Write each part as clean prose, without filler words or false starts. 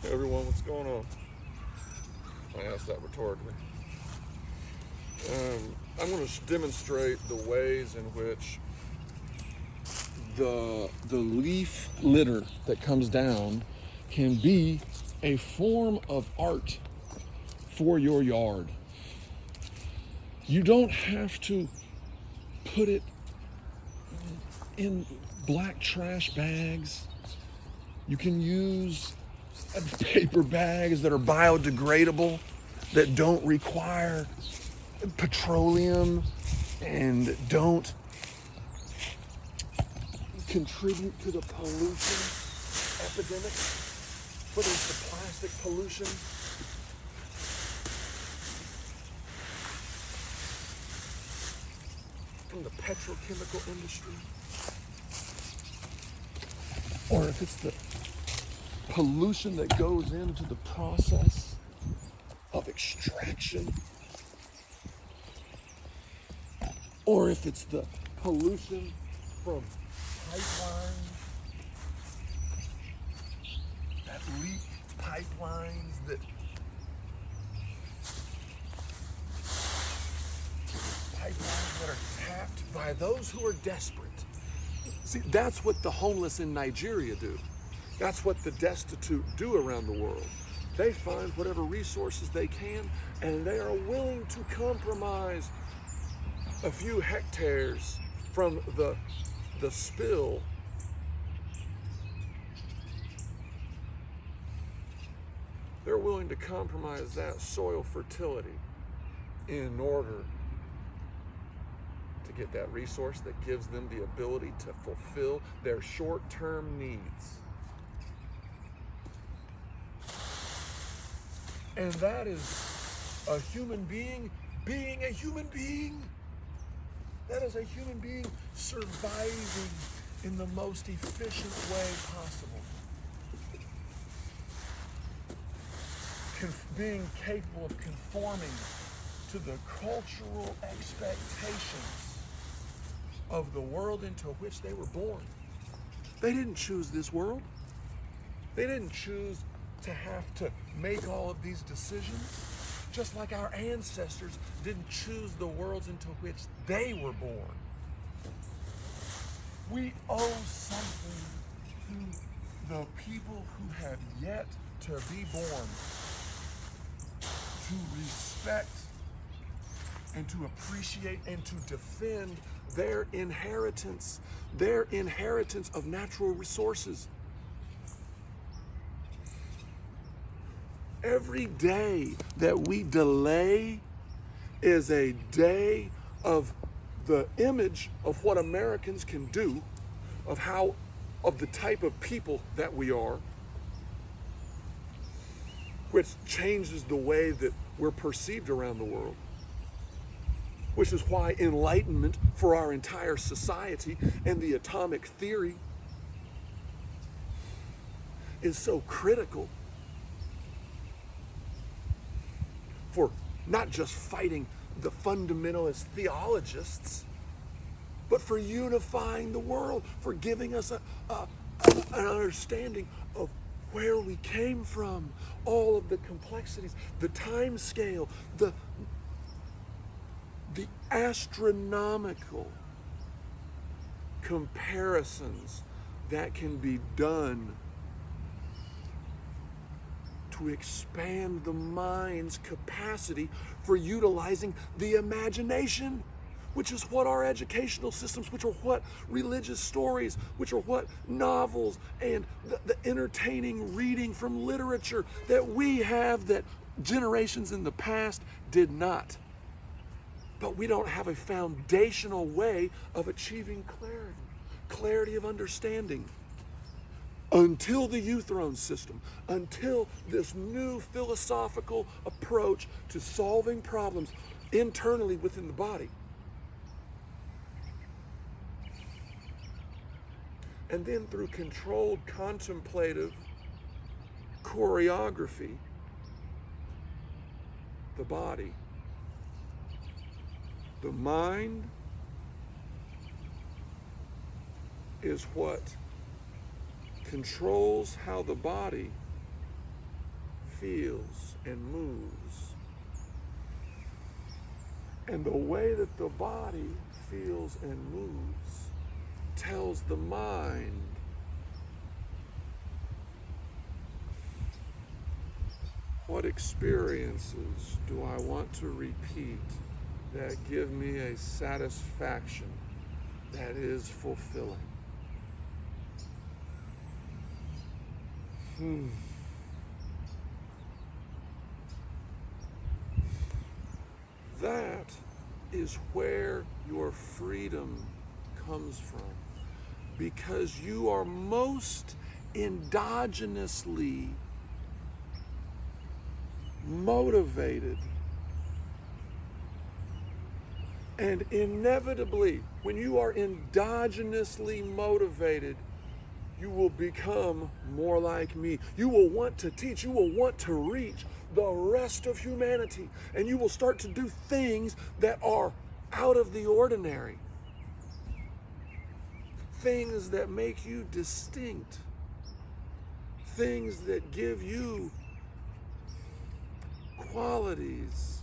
Hey everyone, what's going on? I asked that rhetorically. I'm going to demonstrate the ways in which the leaf litter that comes down can be a form of art for your yard. You don't have to put it in black trash bags. You can use paper bags that are biodegradable, that don't require petroleum and don't contribute to the pollution epidemic, whether it's the plastic pollution from the petrochemical industry, or if it's the pollution that goes into the process of extraction, or if it's the pollution from pipelines that leak, pipelines that are tapped by those who are desperate. See, that's what the homeless in Nigeria do. That's what the destitute do around the world. They find whatever resources they can, and they are willing to compromise a few hectares from the spill they're willing to compromise that soil fertility in order to get that resource that gives them the ability to fulfill their short-term needs. And that is a human being being a human being. That is a human being surviving in the most efficient way possible. Being capable of conforming to the cultural expectations of the world into which they were born. They didn't choose this world. They didn't choose to have to make all of these decisions, just like our ancestors didn't choose the worlds into which they were born. We owe something to the people who have yet to be born, to respect and to appreciate and to defend their inheritance of natural resources. Every day that we delay is a day of the image of what Americans can do, of the type of people that we are, which changes the way that we're perceived around the world. Which is why enlightenment for our entire society and the atomic theory is so critical for not just fighting the fundamentalist theologists, but for unifying the world, for giving us an understanding of where we came from, all of the complexities, the time scale, the astronomical comparisons that can be done to expand the mind's capacity for utilizing the imagination, which is what our educational systems, which are what religious stories, which are what novels and the entertaining reading from literature that we have that generations in the past did not. But we don't have a foundational way of achieving clarity of understanding. Until the uThrones system, until this new philosophical approach to solving problems internally within the body. And then through controlled contemplative choreography, the body, the mind is what controls how the body feels and moves. And the way that the body feels and moves tells the mind what experiences do I want to repeat that give me a satisfaction that is fulfilling. That is where your freedom comes from, because you are most endogenously motivated. And inevitably, when you are endogenously motivated, you will become more like me. You will want to teach. You will want to reach the rest of humanity. And you will start to do things that are out of the ordinary. Things that make you distinct. Things that give you qualities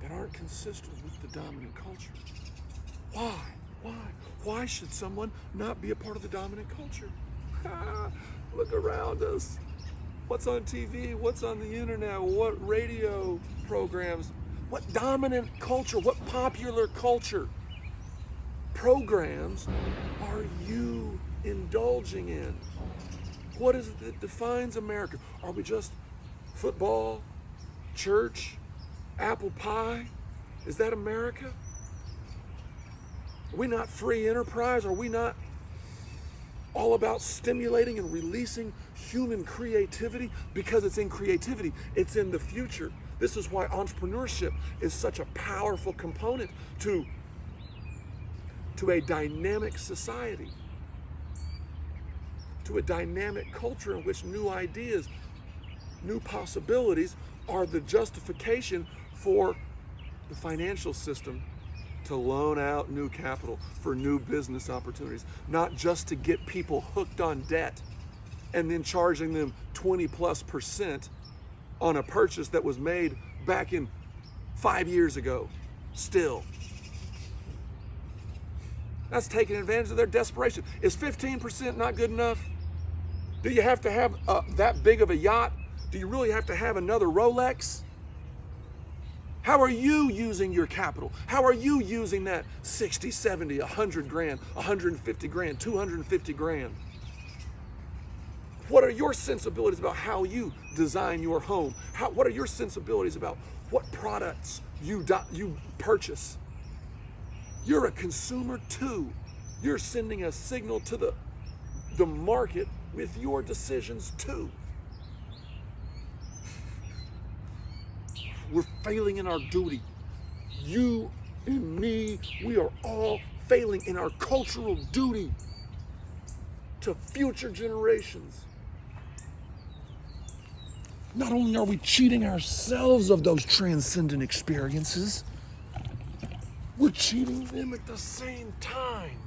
that aren't consistent with the dominant culture. Why? Why should someone not be a part of the dominant culture? Look around us. What's on TV? What's on the internet? What radio programs? What dominant culture? What popular culture programs are you indulging in? What is it that defines America? Are we just football, church, apple pie? Is that America? Are we not free enterprise? Are we not all about stimulating and releasing human creativity? Because it's in creativity, it's in the future. This is why entrepreneurship is such a powerful component to a dynamic society, to a dynamic culture in which new ideas, new possibilities are the justification for the financial system to loan out new capital for new business opportunities, not just to get people hooked on debt and then charging them 20+% on a purchase that was made back in 5 years ago. Still, that's taking advantage of their desperation. Is 15% not good enough? Do you have to have that big of a yacht? Do you really have to have another Rolex? How are you using your capital? How are you using that 60, 70, 100 grand, 150 grand, 250 grand? What are your sensibilities about how you design your home? What are your sensibilities about what products you purchase? You're a consumer too. You're sending a signal to the market with your decisions too. We're failing in our duty. You and me, we are all failing in our cultural duty to future generations. Not only are we cheating ourselves of those transcendent experiences, we're cheating them at the same time.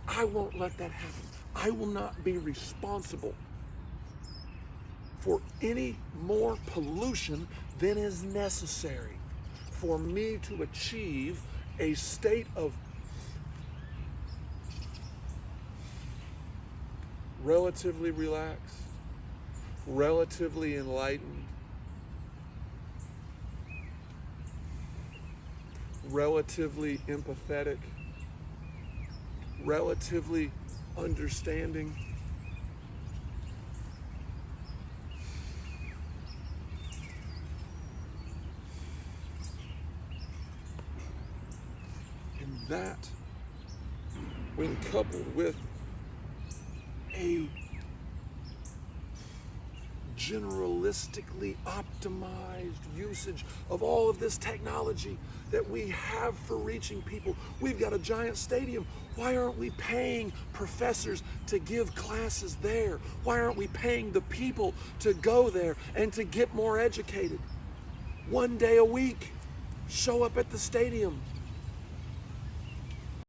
I won't let that happen. I will not be responsible for any more pollution than is necessary for me to achieve a state of relatively relaxed, relatively enlightened, relatively empathetic, relatively understanding. And that, when coupled with a generalistically optimized usage of all of this technology that we have for reaching people. We've got a giant stadium. Why aren't we paying professors to give classes there? Why aren't we paying the people to go there and to get more educated? One day a week, show up at the stadium.